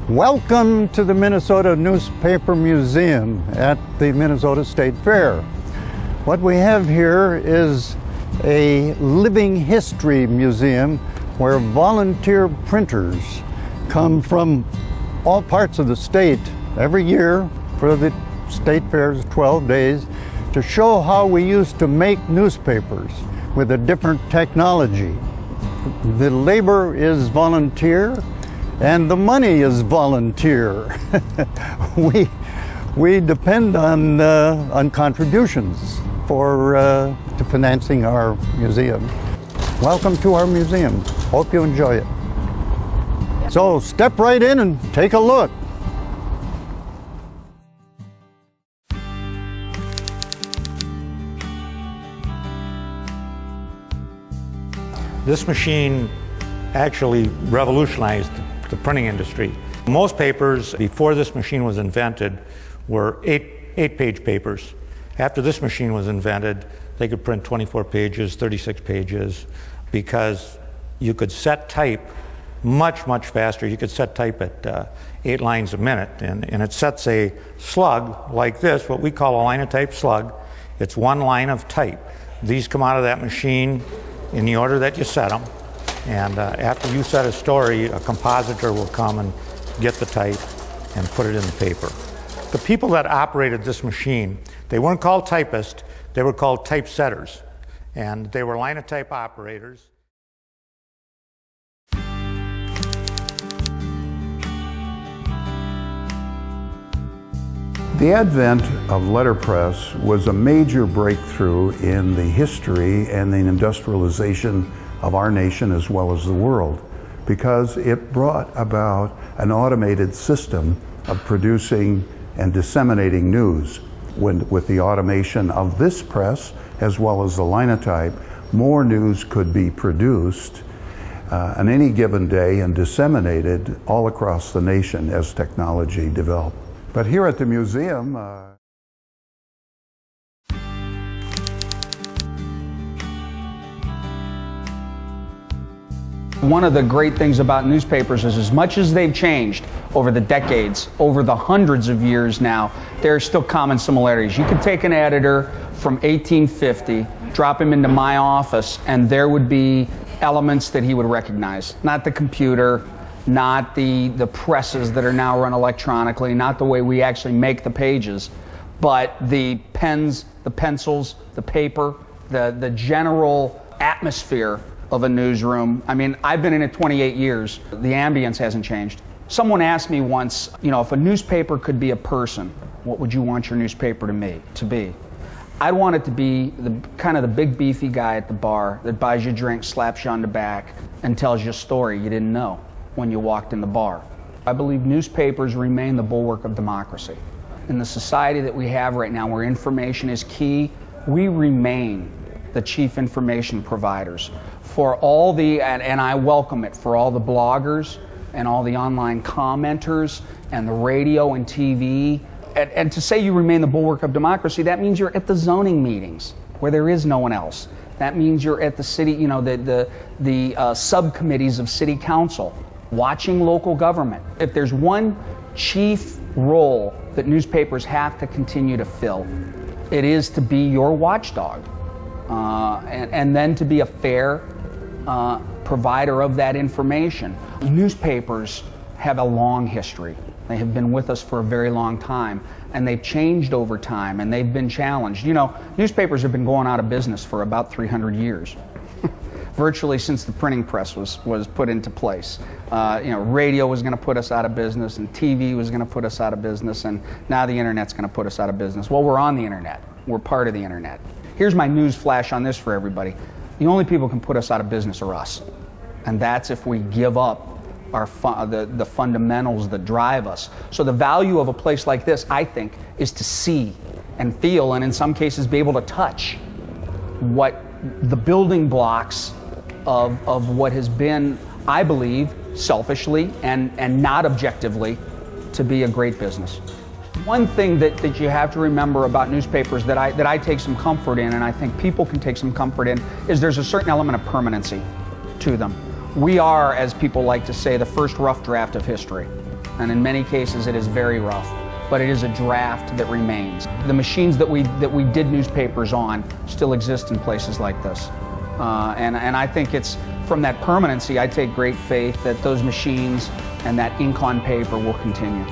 Welcome to the Minnesota Newspaper Museum at the Minnesota State Fair. What we have here is a living history museum where volunteer printers come from all parts of the state every year for the State Fair's 12 days to show how we used to make newspapers with a different technology. The labor is volunteer and the money is volunteer. we depend on contributions to financing our museum. Welcome to our museum. Hope you enjoy it. So step right in and take a look. This machine actually revolutionized the printing industry. Most papers before this machine was invented were eight-page papers. After this machine was invented, they could print 24 pages, 36 pages, because you could set type much faster. You could set type at 8 lines a minute, and it sets a slug like this, what we call a linotype slug. It's 1 line of type. These come out of that machine in the order that you set them, and after you set a story, a compositor will come and get the type and put it in the paper. The people that operated this machine, they weren't called typists, they were called typesetters, and they were linotype operators. The advent of letterpress was a major breakthrough in the history and the industrialization of our nation as well as the world, because it brought about an automated system of producing and disseminating news. With the automation of this press as well as the linotype, more news could be produced on any given day and disseminated all across the nation as technology developed. But here at the museum, one of the great things about newspapers is as much as they've changed over the decades, over the hundreds of years now, there are still common similarities. You could take an editor from 1850, drop him into my office, and there would be elements that he would recognize. Not the computer, not the presses that are now run electronically, not the way we actually make the pages, but the pens, the pencils, the paper, the general atmosphere of a newsroom. I mean, I've been in it 28 years. The ambience hasn't changed. Someone asked me once, you know, if a newspaper could be a person, what would you want your newspaper to be? I'd want it to be kind of the big beefy guy at the bar that buys you a drink, slaps you on the back, and tells you a story you didn't know when you walked in the bar. I believe newspapers remain the bulwark of democracy. In the society that we have right now, where information is key, we remain the chief information providers for all the, and I welcome it, for all the bloggers and all the online commenters and the radio and TV. And to say you remain the bulwark of democracy, that means you're at the zoning meetings where there is no one else. That means you're at the city, you know, the subcommittees of city council, watching local government. If there's one chief role that newspapers have to continue to fill, it is to be your watchdog, and then to be a fair provider of that information. Newspapers have a long history. They have been with us for a very long time, and they've changed over time, and they've been challenged. You know, newspapers have been going out of business for about 300 years. Virtually since the printing press was put into place. You know, radio was going to put us out of business, and TV was going to put us out of business, and now the internet's going to put us out of business. Well, we're on the internet. We're part of the internet. Here's my news flash on this for everybody. The only people who can put us out of business are us. And that's if we give up the fundamentals that drive us. So the value of a place like this, I think, is to see and feel, and in some cases be able to touch what the building blocks of what has been, I believe, selfishly and not objectively, to be a great business. One thing that you have to remember about newspapers that I take some comfort in, and I think people can take some comfort in, is there's a certain element of permanency to them. We are, as people like to say, the first rough draft of history. and in many cases it is very rough, but it is a draft that remains. The machines that we did newspapers on still exist in places like this. And I think it's, from that permanency, I take great faith that those machines and that ink on paper will continue.